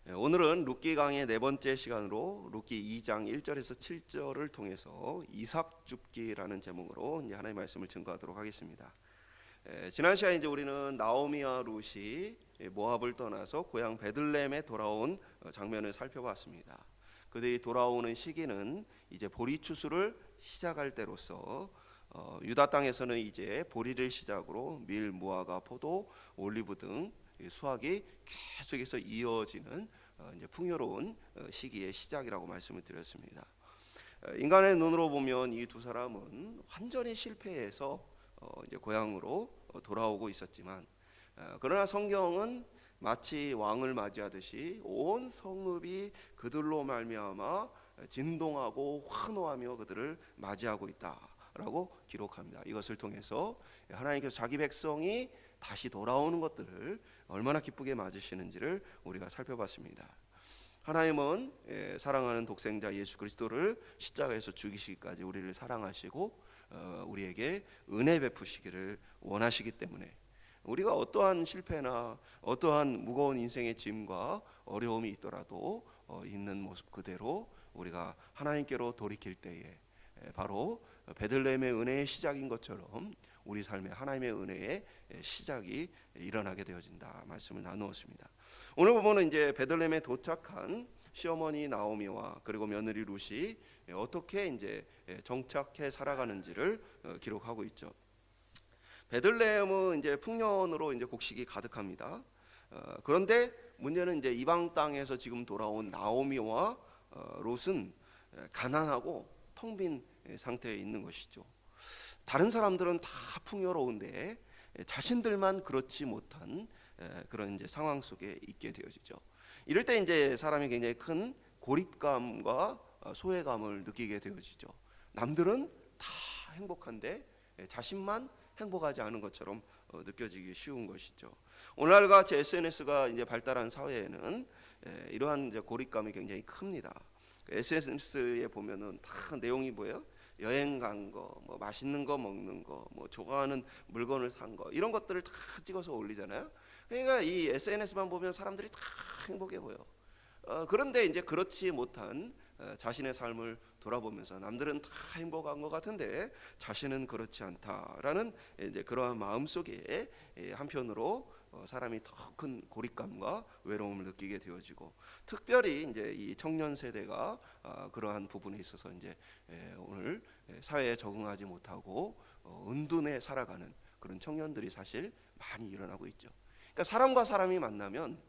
오늘은 룻기 강의 네 번째 시간으로 룻기 2장 1절에서 7절을 통해서 이삭 줍기라는 제목으로 이제 하나님의 말씀을 증거하도록 하겠습니다. 지난 시간에 이제 우리는 나오미와 룻이 모압을 떠나서 고향 베들레헴에 돌아온 장면을 살펴봤습니다. 그들이 돌아오는 시기는 이제 보리 추수를 시작할 때로서 유다 땅에서는 이제 보리를 시작으로 밀, 무화과, 포도, 올리브 등 수확이 계속해서 이어지는 이제 풍요로운 시기의 시작이라고 말씀을 드렸습니다. 인간의 눈으로 보면 이 두 사람은 완전히 실패해서 이제 고향으로 돌아오고 있었지만, 그러나 성경은 마치 왕을 맞이하듯이 온 성읍이 그들로 말미암아 진동하고 환호하며 그들을 맞이하고 있다라고 기록합니다. 이것을 통해서 하나님께서 자기 백성이 다시 돌아오는 것들을 얼마나 기쁘게 맞으시는지를 우리가 살펴봤습니다. 하나님은 사랑하는 독생자 예수 그리스도를 십자가에서 죽이시기까지 우리를 사랑하시고 우리에게 은혜 베푸시기를 원하시기 때문에 우리가 어떠한 실패나 어떠한 무거운 인생의 짐과 어려움이 있더라도 있는 모습 그대로 우리가 하나님께로 돌이킬 때에 바로 베들레헴의 은혜의 시작인 것처럼 우리 삶에 하나님의 은혜의 시작이 일어나게 되어진다 말씀을 나누었습니다. 오늘 보면은 이제 베들레헴에 도착한 시어머니 나오미와 그리고 며느리 룻이 어떻게 이제 정착해 살아가는지를 기록하고 있죠. 베들레헴은 이제 풍년으로 이제 곡식이 가득합니다. 그런데 문제는 이제 이방 땅에서 지금 돌아온 나오미와 룻은 가난하고 텅 빈 상태에 있는 것이죠. 다른 사람들은 다 풍요로운데 자신들만 그렇지 못한 그런 이제 상황 속에 있게 되어지죠. 이럴 때 이제 사람이 굉장히 큰 고립감과 소외감을 느끼게 되어지죠. 남들은 다 행복한데 자신만 행복하지 않은 것처럼 느껴지기 쉬운 것이죠. 오늘날 같이 SNS가 이제 발달한 사회에는 이러한 이제 고립감이 굉장히 큽니다. SNS에 보면은 다 내용이 뭐예요? 여행 간 거, 뭐 맛있는 거 먹는 거, 뭐 좋아하는 물건을 산 거, 이런 것들을 다 찍어서 올리잖아요. 그러니까 이 SNS만 보면 사람들이 다 행복해 보여. 그런데 이제 그렇지 못한 자신의 삶을 돌아보면서 남들은 다 행복한 것 같은데 자신은 그렇지 않다라는 이제 그러한 마음 속에 한편으로 사람이 더 큰 고립감과 외로움을 느끼게 되어지고, 특별히 이제 이 청년 세대가 그러한 부분에 있어서 이제 오늘 사회에 적응하지 못하고 은둔해 살아가는 그런 청년들이 사실 많이 일어나고 있죠. 그러니까 사람과 사람이 만나면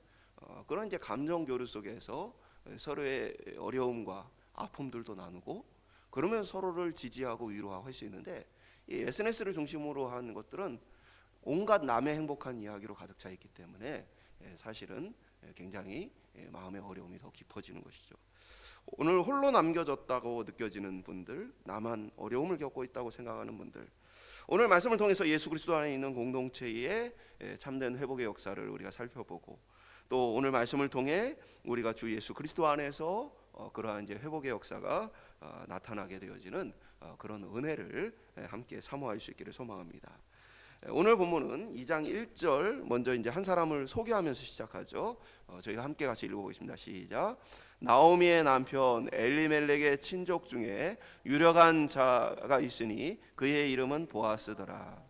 그런 이제 감정 교류 속에서 서로의 어려움과 아픔들도 나누고 그러면 서로를 지지하고 위로하고 할 수 있는데, 이 SNS를 중심으로 한 것들은 온갖 남의 행복한 이야기로 가득 차 있기 때문에 사실은 굉장히 마음의 어려움이 더 깊어지는 것이죠. 오늘 홀로 남겨졌다고 느껴지는 분들, 나만 어려움을 겪고 있다고 생각하는 분들, 오늘 말씀을 통해서 예수 그리스도 안에 있는 공동체의 참된 회복의 역사를 우리가 살펴보고, 또 오늘 말씀을 통해 우리가 주 예수 그리스도 안에서 그러한 이제 회복의 역사가 나타나게 되어지는 그런 은혜를 함께 사모할 수 있기를 소망합니다. 오늘 본문은 2장 1절 먼저 이제 한 사람을 소개하면서 시작하죠. 저희가 함께 같이 읽어보겠습니다. 시작. 나오미의 남편 엘리멜렉의 친족 중에 유력한 자가 있으니 그의 이름은 보아스더라.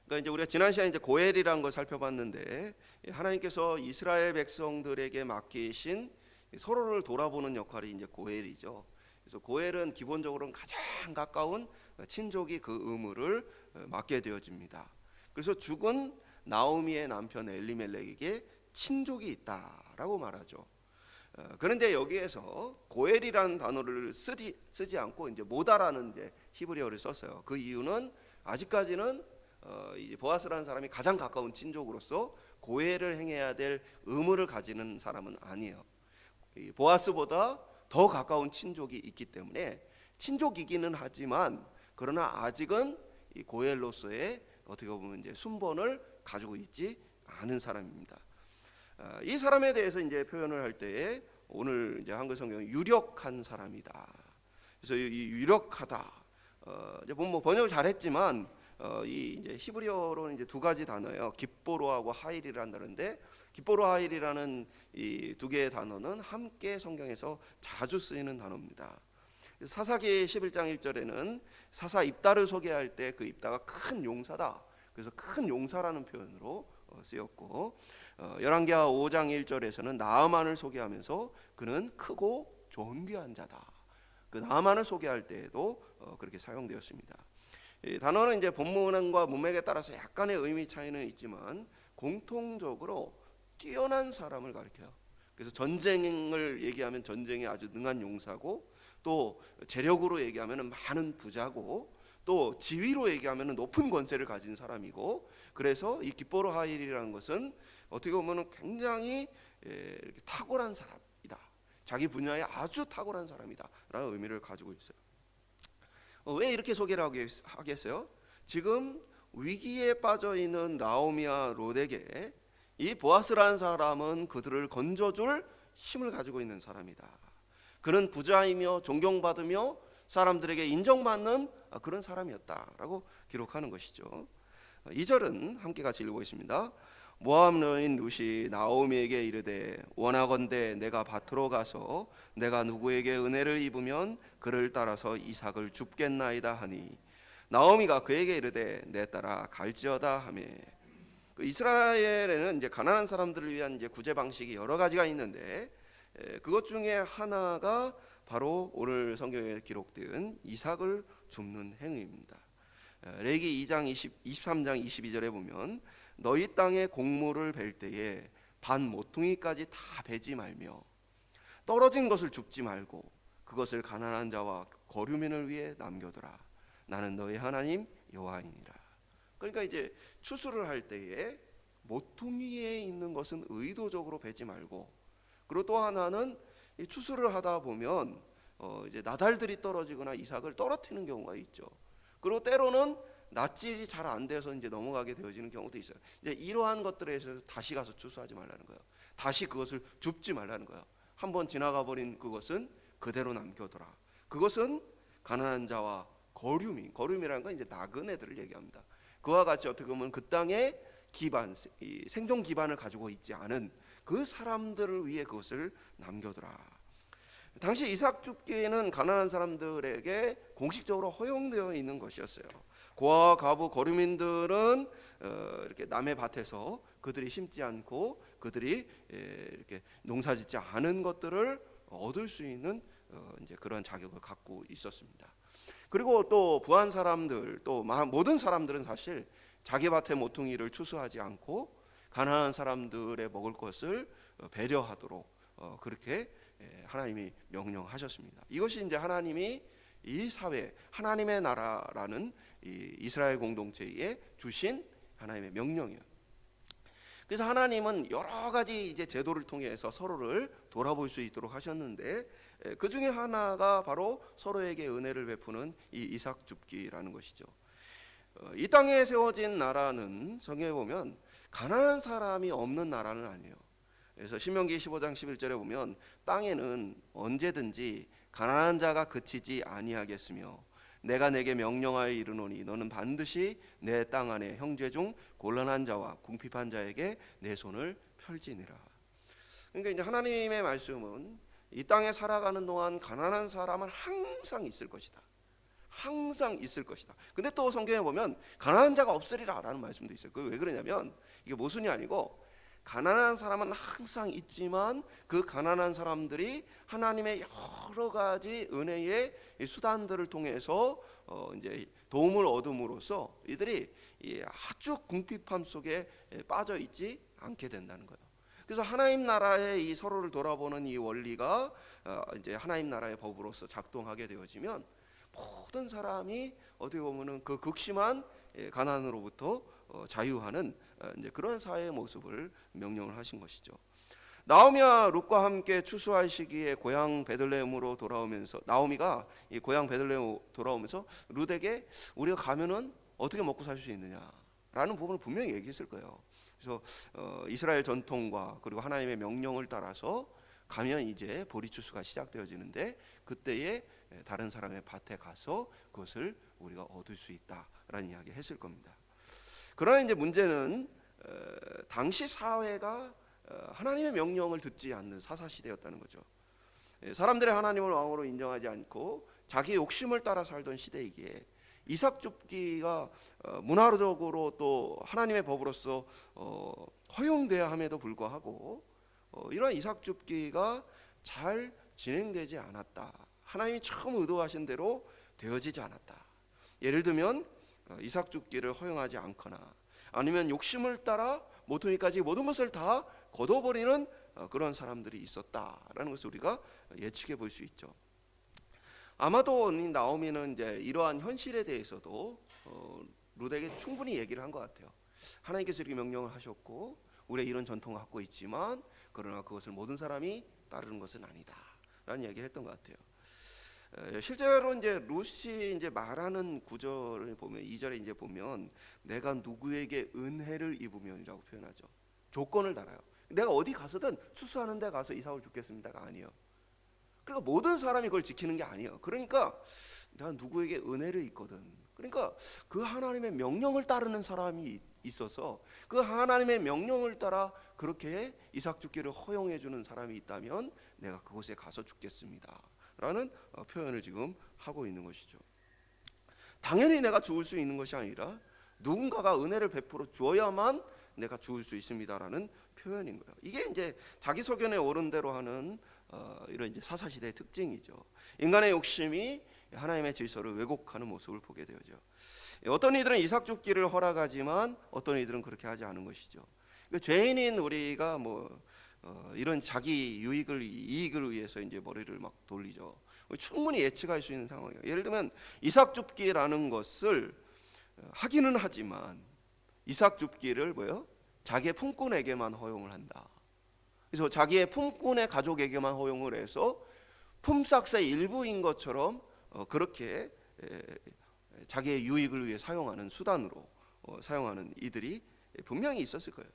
그러니까 이제 우리가 지난 시간에 이제 고엘이라는 걸 살펴봤는데, 하나님께서 이스라엘 백성들에게 맡기신 서로를 돌아보는 역할이 이제 고엘이죠. 그래서 고엘은 기본적으로는 가장 가까운 친족이 그 의무를 맡게 되어집니다. 그래서 죽은 나오미의 남편 엘리멜렉에게 친족이 있다라고 말하죠. 그런데 여기에서 고엘이라는 단어를 쓰지 않고 이제 모다라는 이제 히브리어를 썼어요. 그 이유는 아직까지는 이제 보아스라는 사람이 가장 가까운 친족으로서 고엘을 행해야 될 의무를 가지는 사람은 아니에요. 보아스보다 더 가까운 친족이 있기 때문에 친족이기는 하지만 그러나 아직은 이 고엘로서의 어떻게 보면 이제 순번을 가지고 있지 않은 사람입니다. 이 사람에 대해서 이제 표현을 할 때에 오늘 이제 한글 성경은 유력한 사람이다. 그래서 이 유력하다. 이제 뭐 번역을 잘했지만 이 이제 히브리어로는 이제 두 가지 단어예요. 깁보로하고 하일이라는 단어인데, 기뻐로하일이라는 이 두 개의 단어는 함께 성경에서 자주 쓰이는 단어입니다. 사사기 11장 1절에는 사사 입다를 소개할 때 그 입다가 큰 용사다. 그래서 큰 용사라는 표현으로 쓰였고, 열왕기하 5장 1절에서는 나아만을 소개하면서 그는 크고 존귀한 자다. 그 나아만을 소개할 때에도 그렇게 사용되었습니다. 이 단어는 이제 본문과 문맥에 따라서 약간의 의미 차이는 있지만 공통적으로 뛰어난 사람을 가리켜요. 그래서 전쟁을 얘기하면 전쟁에 아주 능한 용사고, 또 재력으로 얘기하면 많은 부자고, 또 지위로 얘기하면 높은 권세를 가진 사람이고, 그래서 이 기뻐로하일이라는 것은 어떻게 보면 굉장히 이렇게 탁월한 사람이다, 자기 분야에 아주 탁월한 사람이다 라는 의미를 가지고 있어요. 왜 이렇게 소개를 하겠어요? 지금 위기에 빠져 있는 나오미와 롯에게 이 보아스라는 사람은 그들을 건져줄 힘을 가지고 있는 사람이다. 그는 부자이며 존경받으며 사람들에게 인정받는 그런 사람이었다라고 기록하는 것이죠. 2절은 함께 같이 읽어보겠습니다. 모압 여인 룻이 나오미에게 이르되 원하건대 내가 밭으로 가서 내가 누구에게 은혜를 입으면 그를 따라서 이삭을 줍겠나이다 하니 나오미가 그에게 이르되 내 따라 갈지어다 하며. 이스라엘에는 이제 가난한 사람들을 위한 이제 구제 방식이 여러 가지가 있는데, 그것 중에 하나가 바로 오늘 성경에 기록된 이삭을 줍는 행위입니다. 레위기 23장 22절에 보면 너희 땅에 곡물을 벨 때에 반 모퉁이까지 다 베지 말며 떨어진 것을 줍지 말고 그것을 가난한 자와 거류민을 위해 남겨두라. 나는 너희 하나님 여호와이니라. 그러니까 이제 추수를 할 때에 모퉁이에 있는 것은 의도적으로 베지 말고, 그리고 또 하나는 이 추수를 하다 보면 이제 나달들이 떨어지거나 이삭을 떨어뜨리는 경우가 있죠. 그리고 때로는 낫질이 잘 안 돼서 이제 넘어가게 되어지는 경우도 있어요. 이제 이러한 것들에 대해서 다시 가서 추수하지 말라는 거예요. 다시 그것을 줍지 말라는 거예요. 한번 지나가 버린 그것은 그대로 남겨둬라. 그것은 가난한 자와 거류민이라는 건 이제 나그네들을 얘기합니다. 그와 같이 어떻게 보면 그 땅에 기반, 이 생존 기반을 가지고 있지 않은 그 사람들을 위해 그것을 남겨두라. 당시 이삭 줍기는 가난한 사람들에게 공식적으로 허용되어 있는 것이었어요. 고아와 과부 거류민들은 이렇게 남의 밭에서 그들이 심지 않고 그들이 이렇게 농사짓지 않은 것들을 얻을 수 있는 이제 그런 자격을 갖고 있었습니다. 그리고 또 부한 사람들, 또 모든 사람들은 사실 자기 밭의 모퉁이를 추수하지 않고 가난한 사람들의 먹을 것을 배려하도록 그렇게 하나님이 명령하셨습니다. 이것이 이제 하나님이 이 사회, 하나님의 나라라는 이 이스라엘 공동체에 주신 하나님의 명령이에요. 그래서 하나님은 여러 가지 이제 제도를 통해서 서로를 돌아볼 수 있도록 하셨는데, 그 중에 하나가 바로 서로에게 은혜를 베푸는 이 이삭 줍기라는 것이죠. 이 땅에 세워진 나라는 성경에 보면 가난한 사람이 없는 나라는 아니에요. 그래서 신명기 15장 11절에 보면 땅에는 언제든지 가난한 자가 그치지 아니하겠으며 내가 내게 명령하여 이르노니 너는 반드시 내 땅 안에 형제 중 곤란한 자와 궁핍한 자에게 내 손을 펼지니라. 그러니까 이제 하나님의 말씀은 이 땅에 살아가는 동안 가난한 사람은 항상 있을 것이다. 항상 있을 것이다. 근데 또 성경에 보면 가난한 자가 없으리라 라는 말씀도 있어요. 그 왜 그러냐면 이게 모순이 아니고, 가난한 사람은 항상 있지만 그 가난한 사람들이 하나님의 여러 가지 은혜의 수단들을 통해서 이제 도움을 얻음으로써 이들이 아주 궁핍함 속에 빠져 있지 않게 된다는 거예요. 그래서 하나님 나라의 이 서로를 돌아보는 이 원리가 이제 하나님 나라의 법으로서 작동하게 되어지면 모든 사람이 어떻게 보면은 그 극심한 가난으로부터 자유하는 이제 그런 사회의 모습을 명령을 하신 것이죠. 나오미와 룻과 함께 추수할 시기에 고향 베들레헴으로 돌아오면서, 나오미가 이 고향 베들레헴 돌아오면서 룻에게 우리가 가면은 어떻게 먹고 살 수 있느냐라는 부분을 분명히 얘기했을 거예요. 그래서 이스라엘 전통과 그리고 하나님의 명령을 따라서 가면 이제 보리 추수가 시작되어지는데, 그때에 다른 사람의 밭에 가서 그것을 우리가 얻을 수 있다라는 이야기 했을 겁니다. 그러나 이제 문제는 당시 사회가 하나님의 명령을 듣지 않는 사사시대였다는 거죠. 사람들의 하나님을 왕으로 인정하지 않고 자기의 욕심을 따라 살던 시대이기에 이삭 줍기가 문화적으로 또 하나님의 법으로서 허용돼야 함에도 불구하고 이러한 이삭 줍기가 잘 진행되지 않았다. 하나님이 처음 의도하신 대로 되어지지 않았다. 예를 들면 이삭 줍기를 허용하지 않거나 아니면 욕심을 따라 모퉁이까지 모든 것을 다 거둬버리는 그런 사람들이 있었다라는 것을 우리가 예측해 볼 수 있죠. 아마도 나오미는 이제 이러한 현실에 대해서도 룻에게 충분히 얘기를 한 것 같아요. 하나님께서 이렇게 명령을 하셨고 우리가 이런 전통을 갖고 있지만 그러나 그것을 모든 사람이 따르는 것은 아니다라는 얘기를 했던 것 같아요. 실제로 이제 룻이 이제 말하는 구절을 보면 2절에 이제 보면 내가 누구에게 은혜를 입으면이라고 표현하죠. 조건을 달아요. 내가 어디 가서든 수수하는 데 가서 이삭을 죽겠습니다가 아니에요. 그러니까 모든 사람이 그걸 지키는 게 아니에요. 그러니까 내가 누구에게 은혜를 입거든. 그러니까 그 하나님의 명령을 따르는 사람이 있어서 그 하나님의 명령을 따라 그렇게 이삭 죽기를 허용해 주는 사람이 있다면 내가 그곳에 가서 죽겠습니다 라는 표현을 지금 하고 있는 것이죠. 당연히 내가 죽을 수 있는 것이 아니라 누군가가 은혜를 베풀어 주어야만 내가 죽을 수 있습니다라는 표현인 거예요. 이게 이제 자기 소견에 오른 대로 하는 이런 이제 사사시대의 특징이죠. 인간의 욕심이 하나님의 질서를 왜곡하는 모습을 보게 되죠. 어떤 이들은 이삭 죽기를 허락하지만 어떤 이들은 그렇게 하지 않은 것이죠. 죄인인 우리가 이런 자기 이익을 위해서 이제 머리를 막 돌리죠. 충분히 예측할 수 있는 상황이에요. 예를 들면 이삭 줍기라는 것을 하기는 하지만 이삭 줍기를 자기의 품꾼에게만 허용을 한다. 그래서 자기의 품꾼의 가족에게만 허용을 해서 품삯의 일부인 것처럼 그렇게 자기의 유익을 위해 사용하는 수단으로 사용하는 이들이 분명히 있었을 거예요.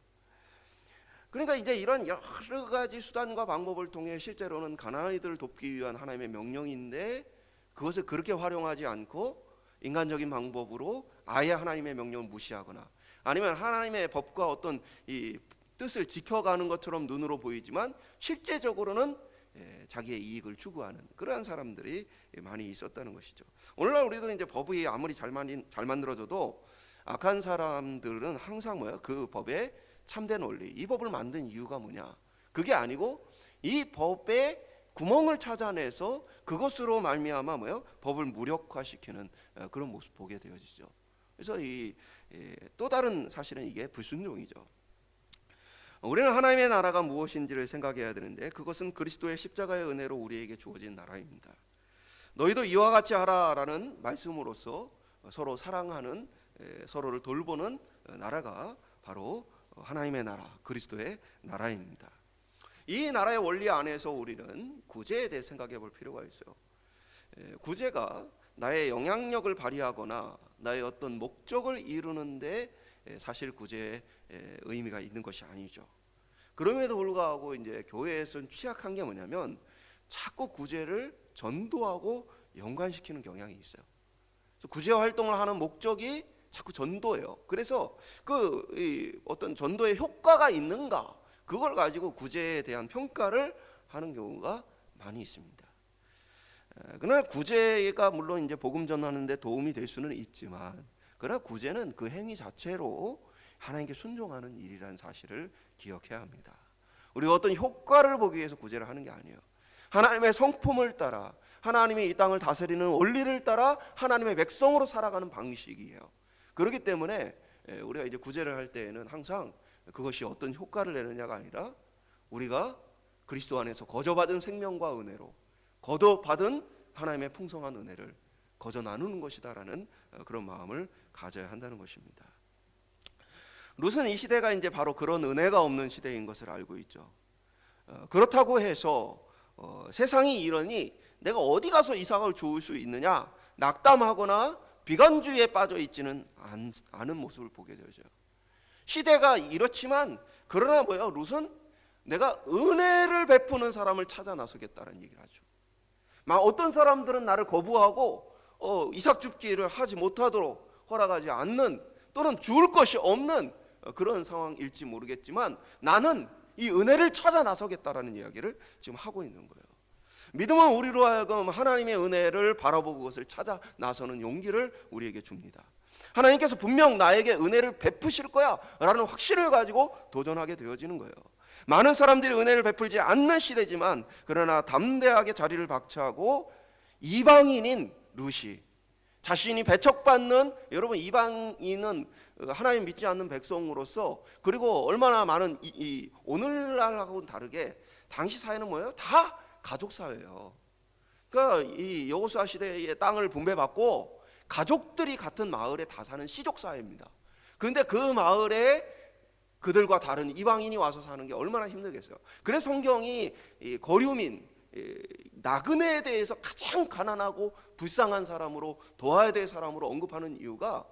그러니까 이제 이런 여러 가지 수단과 방법을 통해 실제로는 가난한 이들을 돕기 위한 하나님의 명령인데 그것을 그렇게 활용하지 않고 인간적인 방법으로 아예 하나님의 명령을 무시하거나 아니면 하나님의 법과 어떤 이 뜻을 지켜가는 것처럼 눈으로 보이지만 실제적으로는 자기의 이익을 추구하는 그러한 사람들이 많이 있었다는 것이죠. 오늘날 우리도 이제 법이 아무리 잘 만들어져도 악한 사람들은 항상 그 법의 참된 원리, 이 법을 만든 이유가 뭐냐? 그게 아니고 이 법의 구멍을 찾아내서 그것으로 말미암아 법을 무력화시키는 그런 모습 보게 되어지죠. 그래서 또 다른 사실은 이게 불순종이죠. 우리는 하나님의 나라가 무엇인지를 생각해야 되는데 그것은 그리스도의 십자가의 은혜로 우리에게 주어진 나라입니다. 너희도 이와 같이 하라라는 말씀으로서 서로 사랑하는 서로를 돌보는 나라가 바로 하나님의 나라, 그리스도의 나라입니다. 이 나라의 원리 안에서 우리는 구제에 대해 생각해 볼 필요가 있어요. 구제가 나의 영향력을 발휘하거나 나의 어떤 목적을 이루는데 사실 구제의 의미가 있는 것이 아니죠. 그럼에도 불구하고 이제 교회에서는 취약한 게 뭐냐면 자꾸 구제를 전도하고 연관시키는 경향이 있어요. 구제 활동을 하는 목적이 자꾸 전도예요. 그래서 어떤 전도의 효과가 있는가 그걸 가지고 구제에 대한 평가를 하는 경우가 많이 있습니다. 그러나 구제가 물론 이제 복음 전하는데 도움이 될 수는 있지만 그러나 구제는 그 행위 자체로 하나님께 순종하는 일이라는 사실을 기억해야 합니다. 우리가 어떤 효과를 보기 위해서 구제를 하는 게 아니에요. 하나님의 성품을 따라 하나님이 이 땅을 다스리는 원리를 따라 하나님의 백성으로 살아가는 방식이에요. 그렇기 때문에 우리가 이제 구제를 할 때에는 항상 그것이 어떤 효과를 내느냐가 아니라 우리가 그리스도 안에서 거저받은 생명과 은혜로 거둬받은 하나님의 풍성한 은혜를 거저 나누는 것이다라는 그런 마음을 가져야 한다는 것입니다. 룻은 이 시대가 이제 바로 그런 은혜가 없는 시대인 것을 알고 있죠. 그렇다고 해서 세상이 이러니 내가 어디 가서 이삭을 죽을 수 있느냐 낙담하거나 비관주의에 빠져 있지는 않은 모습을 보게 되죠. 시대가 이렇지만 그러나 룻은 내가 은혜를 베푸는 사람을 찾아 나서겠다는 얘기를 하죠. 막 어떤 사람들은 나를 거부하고 이삭 죽기를 하지 못하도록 허락하지 않는 또는 죽을 것이 없는 그런 상황일지 모르겠지만 나는 이 은혜를 찾아 나서겠다라는 이야기를 지금 하고 있는 거예요. 믿음은 우리로 하여금 하나님의 은혜를 바라보고 그것을 찾아 나서는 용기를 우리에게 줍니다. 하나님께서 분명 나에게 은혜를 베푸실 거야 라는 확신을 가지고 도전하게 되어지는 거예요. 많은 사람들이 은혜를 베풀지 않는 시대지만 그러나 담대하게 자리를 박차하고 이방인인 룻이 자신이 배척받는, 여러분 이방인은 하나님 믿지 않는 백성으로서, 그리고 얼마나 많은 오늘날하고는 다르게 당시 사회는 뭐예요? 다 가족 사회예요. 그러니까 이 여호수아 시대의 땅을 분배받고 가족들이 같은 마을에 다 사는 시족 사회입니다. 그런데 그 마을에 그들과 다른 이방인이 와서 사는 게 얼마나 힘들겠어요. 그래서 성경이 이 거류민, 나그네에 대해서 가장 가난하고 불쌍한 사람으로, 도와야 될 사람으로 언급하는 이유가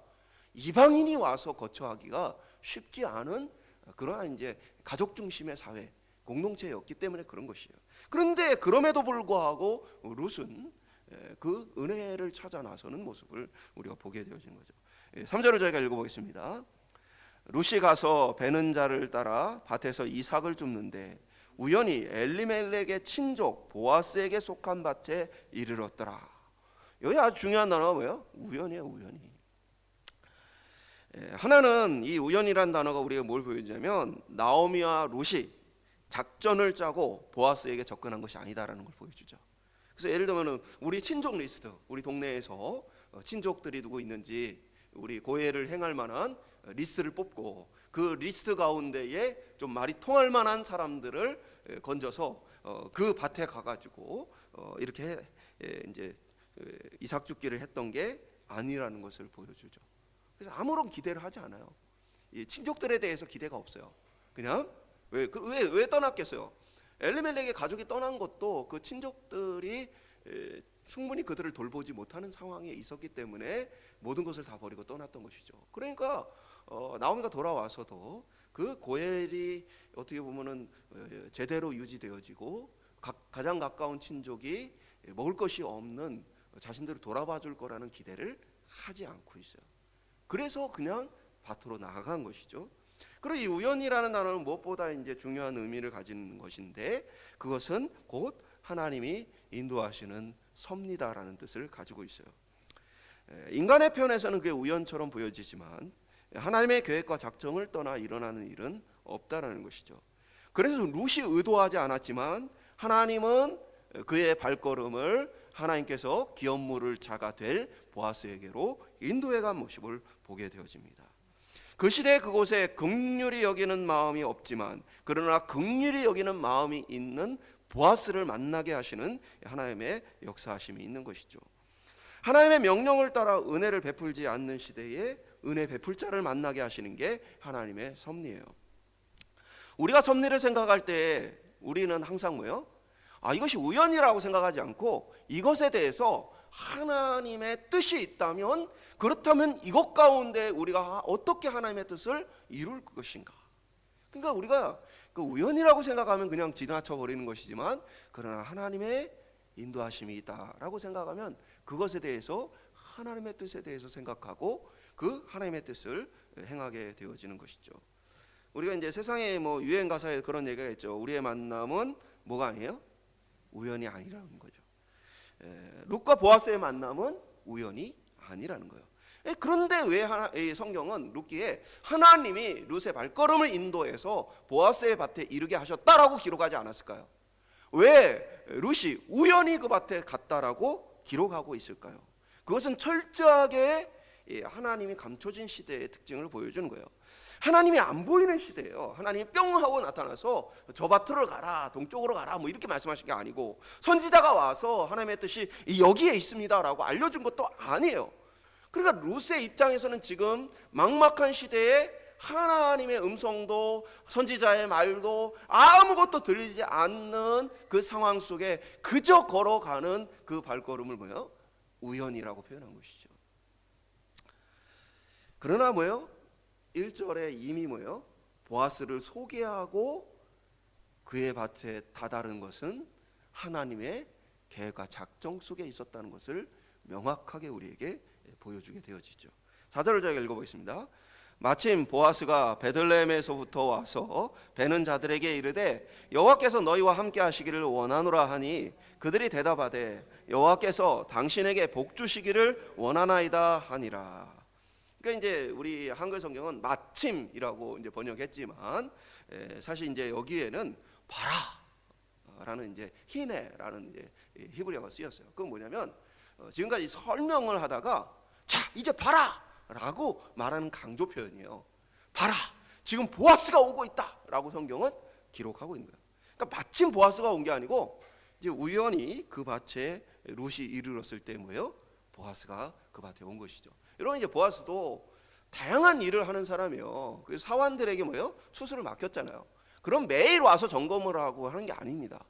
이방인이 와서 거처하기가 쉽지 않은 그러한 이제 가족 중심의 사회, 공동체였기 때문에 그런 것이에요. 그런데 그럼에도 불구하고 룻은 그 은혜를 찾아 나서는 모습을 우리가 보게 되어진 거죠. 3절을 저희가 읽어보겠습니다. 룻이 가서 베는 자를 따라 밭에서 이삭을 줍는데 우연히 엘리멜렉의 친족 보아스에게 속한 밭에 이르렀더라. 여기 아주 중요한 단어가 뭐예요? 우연이에요. 우연히. 하나는 이 우연이란 단어가 우리가 뭘 보여주냐면 나오미와 룻이 작전을 짜고 보아스에게 접근한 것이 아니다라는 걸 보여주죠. 그래서 예를 들면 우리 친족 리스트, 우리 동네에서 친족들이 누구 있는지 우리 고해를 행할 만한 리스트를 뽑고 그 리스트 가운데에 좀 말이 통할 만한 사람들을 건져서 그 밭에 가가지고 이렇게 이제 이삭 줍기를 했던 게 아니라는 것을 보여주죠. 그래서 아무런 기대를 하지 않아요. 이 친족들에 대해서 기대가 없어요. 그냥 왜 떠났겠어요? 엘리멜렉의 가족이 떠난 것도 그 친족들이 충분히 그들을 돌보지 못하는 상황에 있었기 때문에 모든 것을 다 버리고 떠났던 것이죠. 그러니까 나오미가 돌아와서도 그 고엘이 어떻게 보면은 제대로 유지되어지고 가장 가까운 친족이 먹을 것이 없는 자신들을 돌아봐 줄 거라는 기대를 하지 않고 있어요. 그래서 그냥 밭으로 나아간 것이죠. 그리고 이 우연이라는 단어는 무엇보다 이제 중요한 의미를 가지는 것인데 그것은 곧 하나님이 인도하시는 섭리다라는 뜻을 가지고 있어요. 인간의 표현에서는 그게 우연처럼 보여지지만 하나님의 계획과 작정을 떠나 일어나는 일은 없다라는 것이죠. 그래서 룻이 의도하지 않았지만 하나님은 그의 발걸음을 하나님께서 기업물을 자가 될 보아스에게로 인도해간 모습을 보게 되어집니다. 그 시대에 그곳에 긍휼히 여기는 마음이 없지만 그러나 긍휼히 여기는 마음이 있는 보아스를 만나게 하시는 하나님의 역사하심이 있는 것이죠. 하나님의 명령을 따라 은혜를 베풀지 않는 시대에 은혜 베풀 자를 만나게 하시는 게 하나님의 섭리예요. 우리가 섭리를 생각할 때 우리는 항상 뭐예요? 이것이 우연이라고 생각하지 않고 이것에 대해서 하나님의 뜻이 있다면, 그렇다면 이것 가운데 우리가 어떻게 하나님의 뜻을 이룰 것인가. 그러니까 우리가 그 우연이라고 생각하면 그냥 지나쳐 버리는 것이지만 그러나 하나님의 인도하심이 있다라고 생각하면 그것에 대해서 하나님의 뜻에 대해서 생각하고 그 하나님의 뜻을 행하게 되어지는 것이죠. 우리가 이제 세상에 뭐 유행 가사에 그런 얘기가 있죠. 우리의 만남은 뭐가 아니에요? 우연이 아니라는 거죠. 룻과 보아스의 만남은 우연이 아니라는 거예요. 그런데 왜 성경은 룻기에 하나님이 룻의 발걸음을 인도해서 보아스의 밭에 이르게 하셨다라고 기록하지 않았을까요? 왜 룻이 우연히 그 밭에 갔다라고 기록하고 있을까요? 그것은 철저하게 하나님이 감춰진 시대의 특징을 보여주는 거예요. 하나님이 안 보이는 시대예요. 하나님이 뿅 하고 나타나서 저 밭으로 가라, 동쪽으로 가라 뭐 이렇게 말씀하신 게 아니고 선지자가 와서 하나님의 뜻이 여기에 있습니다라고 알려준 것도 아니에요. 그러니까 룻의 입장에서는 지금 막막한 시대에 하나님의 음성도 선지자의 말도 아무것도 들리지 않는 그 상황 속에 그저 걸어가는 그 발걸음을 뭐예요? 우연이라고 표현한 것이죠. 그러나 뭐예요? 1절에 이미 뭐예요? 보아스를 소개하고 그의 밭에 다다른 것은 하나님의 계획과 작정 속에 있었다는 것을 명확하게 우리에게 보여주게 되어지죠. 4절을 저희가 읽어보겠습니다. 마침 보아스가 베들레헴에서부터 와서 베는 자들에게 이르되 여호와께서 너희와 함께 하시기를 원하노라 하니 그들이 대답하되 여호와께서 당신에게 복 주시기를 원하나이다 하니라. 그러니까 이제 우리 한글 성경은 마침이라고 이제 번역했지만 사실 이제 여기에는 바라라는 이제 히네라는 이제 히브리어가 쓰였어요. 그건 뭐냐면 지금까지 설명을 하다가 자 이제 봐라라고 말하는 강조 표현이에요. 봐라, 지금 보아스가 오고 있다라고 성경은 기록하고 있는 거예요. 그러니까 마침 보아스가 온 게 아니고 이제 우연히 그 밭에 룻이 이르렀을 때 뭐예요? 보아스가 그 밭에 온 것이죠. 여러분 이제 보아스도 다양한 일을 하는 사람이에요. 그 사환들에게 뭐예요? 추수를 맡겼잖아요. 그럼 매일 와서 점검을 하고 하는 게 아닙니다.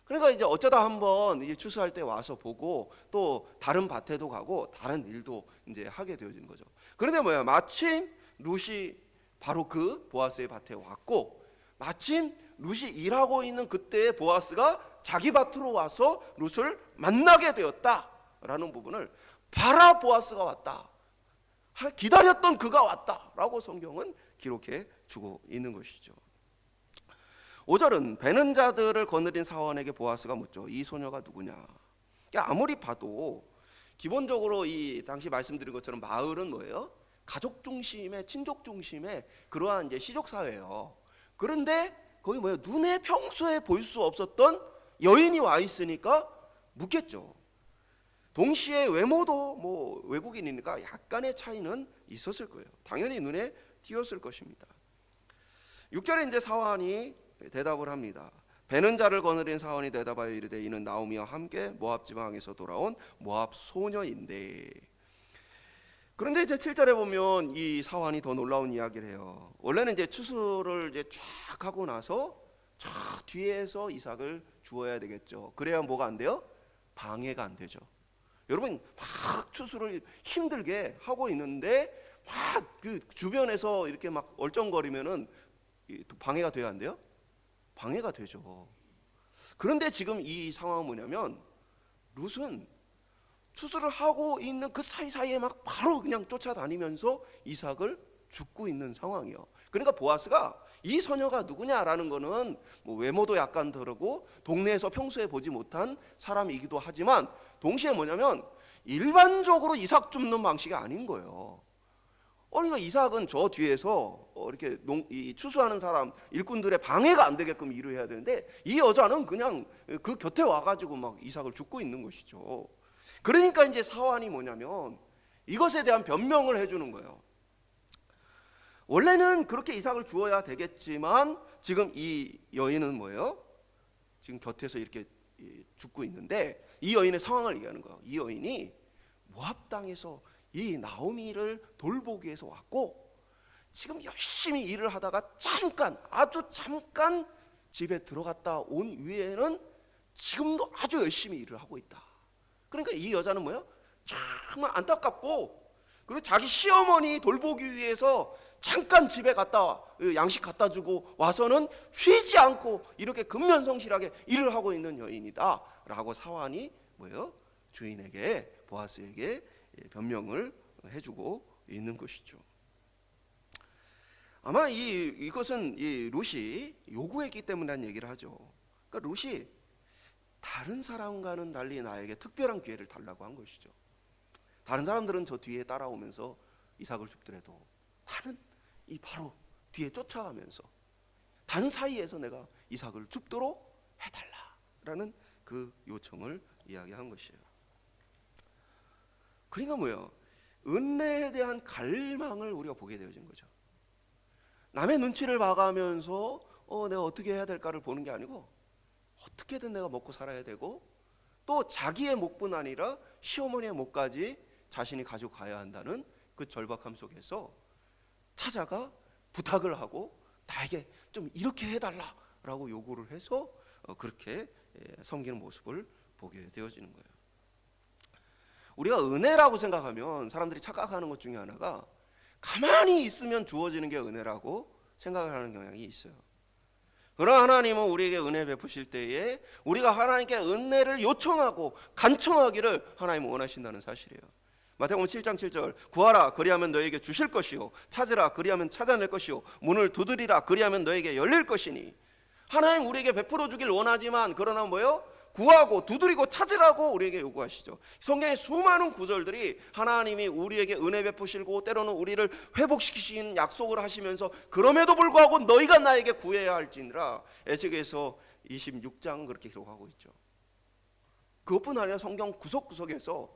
그러니까 이제 어쩌다 한번 이제 추수할 때 와서 보고 또 다른 밭에도 가고 다른 일도 이제 하게 되어지는 거죠. 그런데 뭐야? 마침 룻이 바로 그 보아스의 밭에 왔고 마침 룻이 일하고 있는 그때에 보아스가 자기 밭으로 와서 룻을 만나게 되었다라는 부분을 바라 보아스가 왔다, 기다렸던 그가 왔다라고 성경은 기록해 주고 있는 것이죠. 5절은 베는 자들을 거느린 사원에게 보아스가 묻죠. 이 소녀가 누구냐? 그러니까 아무리 봐도 기본적으로 이 당시 말씀드린 것처럼 마을은 뭐예요? 가족 중심의, 친족 중심의 그러한 이제 시족 사회예요. 그런데 거기 뭐예요? 눈에 평소에 볼 수 없었던 여인이 와 있으니까 묻겠죠. 동시에 외모도 뭐 외국인이니까 약간의 차이는 있었을 거예요. 당연히 눈에 띄었을 것입니다. 6절에 이제 사환이 대답을 합니다. 베는 자를 거느린 사원이 대답하여 이르되 이는 나오미와 함께 모압 지방에서 돌아온 모압 소녀인데. 그런데 이제 7절에 보면 이 사환이 더 놀라운 이야기를 해요. 원래는 이제 추수를 이제 쫙 하고 나서 저 뒤에서 이삭을 주어야 되겠죠. 그래야 뭐가 안 돼요? 방해가 안 되죠. 여러분 막 추수를 힘들게 하고 있는데 막 그 주변에서 이렇게 막 얼쩡거리면은 방해가 돼야 안 돼요? 방해가 되죠. 그런데 지금 이 상황은 뭐냐면 룻은 추수를 하고 있는 그 사이사이에 막 바로 그냥 쫓아다니면서 이삭을 줍고 있는 상황이에요. 그러니까 보아스가 이 소녀가 누구냐라는 거는 뭐 외모도 약간 다르고 동네에서 평소에 보지 못한 사람이기도 하지만 동시에 뭐냐면 일반적으로 이삭 줍는 방식이 아닌 거예요. 그러니까 이삭은 저 뒤에서 이렇게 이 추수하는 사람 일꾼들의 방해가 안 되게끔 일을 해야 되는데 이 여자는 그냥 그 곁에 와가지고 막 이삭을 줍고 있는 것이죠. 그러니까 이제 사환이 뭐냐면 이것에 대한 변명을 해주는 거예요. 원래는 그렇게 이삭을 주어야 되겠지만 지금 이 여인은 뭐예요? 지금 곁에서 이렇게 줍고 있는데 이 여인의 상황을 얘기하는 거예요. 이 여인이 모압 땅에서 이 나오미를 돌보기 위해서 왔고 지금 열심히 일을 하다가 잠깐, 아주 잠깐 집에 들어갔다 온 이후에는 지금도 아주 열심히 일을 하고 있다. 그러니까 이 여자는 뭐예요? 정말 안타깝고 그리고 자기 시어머니 돌보기 위해서 잠깐 집에 갔다 양식 갖다 주고 와서는 쉬지 않고 이렇게 근면성실하게 일을 하고 있는 여인이다 라고 사환이 뭐예요? 주인에게, 보아스에게 변명을 해주고 있는 것이죠. 아마 이것은 이 룻이 요구했기 때문이라는 얘기를 하죠. 그러니까 룻이 다른 사람과는 달리 나에게 특별한 기회를 달라고 한 것이죠. 다른 사람들은 저 뒤에 따라오면서 이삭을 줍더라도 나는 이 바로 뒤에 쫓아가면서 단 사이에서 내가 이삭을 줍도록 해달라라는 그 요청을 이야기한 것이에요. 그러니까 뭐예요? 은혜에 대한 갈망을 우리가 보게 되어진 거죠. 남의 눈치를 봐가면서 내가 어떻게 해야 될까를 보는 게 아니고 어떻게든 내가 먹고 살아야 되고 또 자기의 목뿐 아니라 시어머니의 목까지 자신이 가지고 가야 한다는 그 절박함 속에서 찾아가 부탁을 하고 나에게 좀 이렇게 해달라라고 요구를 해서 그렇게 섬기는 모습을 보게 되어지는 거예요. 우리가 은혜라고 생각하면 사람들이 착각하는 것 중에 하나가 가만히 있으면 주어지는 게 은혜라고 생각을 하는 경향이 있어요. 그러나 하나님은 우리에게 은혜 베푸실 때에 우리가 하나님께 은혜를 요청하고 간청하기를 하나님은 원하신다는 사실이에요. 마태복음 7장 7절 구하라 그리하면 너에게 주실 것이요 찾으라 그리하면 찾아낼 것이요 문을 두드리라 그리하면 너에게 열릴 것이니. 하나님 우리에게 베풀어 주길 원하지만 그러나 뭐요? 구하고 두드리고 찾으라고 우리에게 요구하시죠. 성경의 수많은 구절들이 하나님이 우리에게 은혜 베푸시고 때로는 우리를 회복시키신 약속을 하시면서 그럼에도 불구하고 너희가 나에게 구해야 할지니라 에스겔서 26장 그렇게 기록하고 있죠. 그것뿐 아니라 성경 구석구석에서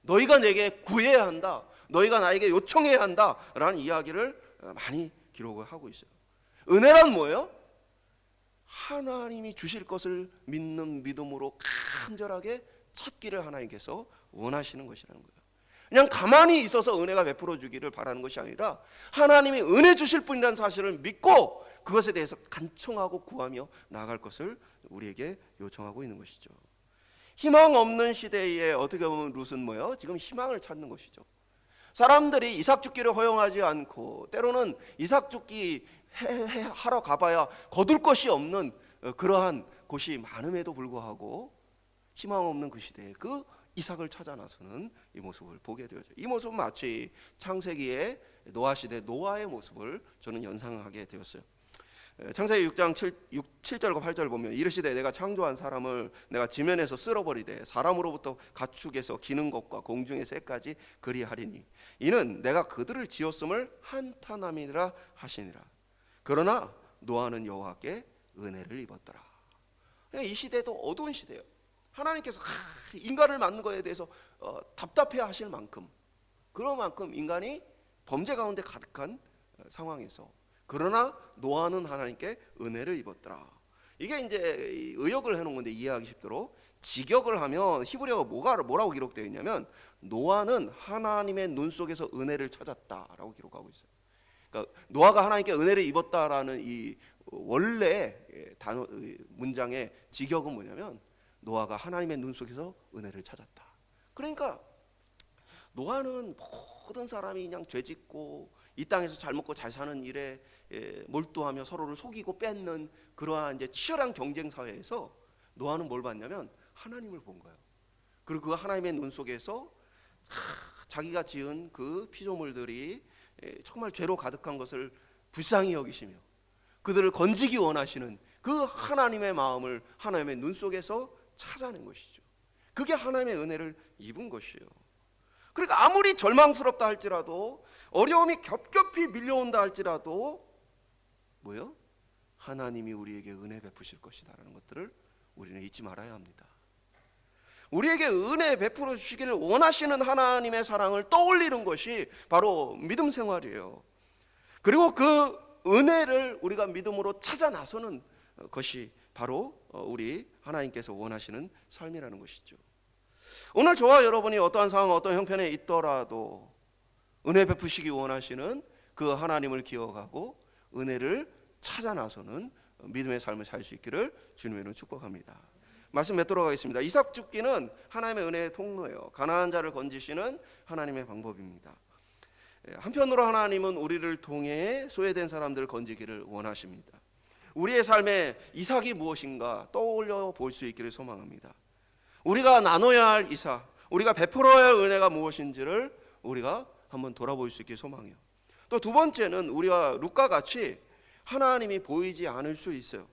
너희가 내게 구해야 한다, 너희가 나에게 요청해야 한다라는 이야기를 많이 기록을 하고 있어요. 은혜란 뭐예요? 하나님이 주실 것을 믿는 믿음으로 간절하게 찾기를 하나님께서 원하시는 것이라는 거예요. 그냥 가만히 있어서 은혜가 베풀어 주기를 바라는 것이 아니라 하나님이 은혜 주실 분이라는 사실을 믿고 그것에 대해서 간청하고 구하며 나아갈 것을 우리에게 요청하고 있는 것이죠. 희망 없는 시대에 어떻게 보면 룻은 뭐예요? 지금 희망을 찾는 것이죠. 사람들이 이삭 죽기를 허용하지 않고 때로는 이삭 죽기 하러 가봐야 거둘 것이 없는 그러한 곳이 많음에도 불구하고 희망 없는 그 시대에 그 이삭을 찾아 나서는 이 모습을 보게 되어져. 이 모습은 마치 창세기의 노아 시대 노아의 모습을 저는 연상하게 되었어요. 창세기 6장 7절과 8절 보면 이르시되 내가 창조한 사람을 내가 지면에서 쓸어버리되 사람으로부터 가축에서 기는 것과 공중의 새까지 그리하리니 이는 내가 그들을 지었음을 한탄함이라 하시니라. 그러나 노아는 여호와께 은혜를 입었더라. 이 시대도 어두운 시대예요. 하나님께서 인간을 만든 것에 대해서 답답해 하실 만큼 그런 만큼 인간이 범죄 가운데 가득한 상황에서 그러나 노아는 하나님께 은혜를 입었더라. 이게 이제 의역을 해놓은 건데 이해하기 쉽도록 직역을 하면 히브리어가 뭐라고 기록되어 있냐면 노아는 하나님의 눈 속에서 은혜를 찾았다라고 기록하고 있어요. 그러니까 노아가 하나님께 은혜를 입었다라는 이 원래 단어 문장의 직역은 뭐냐면 노아가 하나님의 눈 속에서 은혜를 찾았다. 그러니까 노아는 모든 사람이 그냥 죄짓고 이 땅에서 잘 먹고 잘 사는 일에 몰두하며 서로를 속이고 뺏는 그러한 이제 치열한 경쟁 사회에서 노아는 뭘 봤냐면 하나님을 본 거예요. 그리고 그 하나님의 눈 속에서 자기가 지은 그 피조물들이 정말 죄로 가득한 것을 불쌍히 여기시며 그들을 건지기 원하시는 그 하나님의 마음을 하나님의 눈 속에서 찾아낸 것이죠. 그게 하나님의 은혜를 입은 것이에요. 그러니까 아무리 절망스럽다 할지라도 어려움이 겹겹이 밀려온다 할지라도 뭐요? 하나님이 우리에게 은혜 베푸실 것이다라는 것들을 우리는 잊지 말아야 합니다. 우리에게 은혜 베풀어 주시기를 원하시는 하나님의 사랑을 떠올리는 것이 바로 믿음 생활이에요. 그리고 그 은혜를 우리가 믿음으로 찾아 나서는 것이 바로 우리 하나님께서 원하시는 삶이라는 것이죠. 오늘 저와 여러분이 어떠한 상황, 어떤 형편에 있더라도 은혜 베푸시기 원하시는 그 하나님을 기억하고 은혜를 찾아 나서는 믿음의 삶을 살 수 있기를 주님의 이름으로 축복합니다. 말씀 맺도록 하겠습니다. 이삭 죽기는 하나님의 은혜의 통로예요. 가난한 자를 건지시는 하나님의 방법입니다. 한편으로 하나님은 우리를 통해 소외된 사람들을 건지기를 원하십니다. 우리의 삶에 이삭이 무엇인가 떠올려 볼 수 있기를 소망합니다. 우리가 나눠야 할 이삭, 우리가 베풀어야 할 은혜가 무엇인지를 우리가 한번 돌아볼 수 있기를 소망해요. 또 두 번째는 우리가 룻과 같이 하나님이 보이지 않을 수 있어요.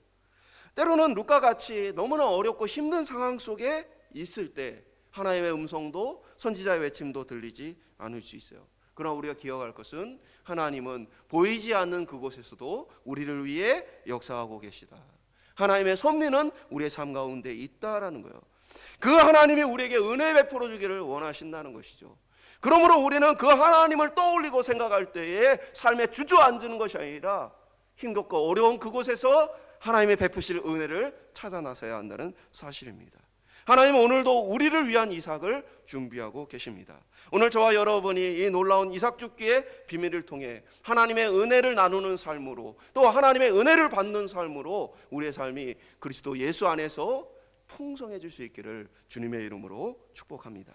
때로는 룻과 같이 너무나 어렵고 힘든 상황 속에 있을 때 하나님의 음성도 선지자의 외침도 들리지 않을 수 있어요. 그러나 우리가 기억할 것은 하나님은 보이지 않는 그곳에서도 우리를 위해 역사하고 계시다. 하나님의 섭리는 우리의 삶 가운데 있다라는 거예요. 그 하나님이 우리에게 은혜 베풀어 주기를 원하신다는 것이죠. 그러므로 우리는 그 하나님을 떠올리고 생각할 때에 삶에 주저앉는 것이 아니라 힘겹고 어려운 그곳에서 하나님의 베푸실 은혜를 찾아 나서야 한다는 사실입니다. 하나님은 오늘도 우리를 위한 이삭을 준비하고 계십니다. 오늘 저와 여러분이 이 놀라운 이삭 죽기의 비밀을 통해 하나님의 은혜를 나누는 삶으로 또 하나님의 은혜를 받는 삶으로 우리의 삶이 그리스도 예수 안에서 풍성해질 수 있기를 주님의 이름으로 축복합니다.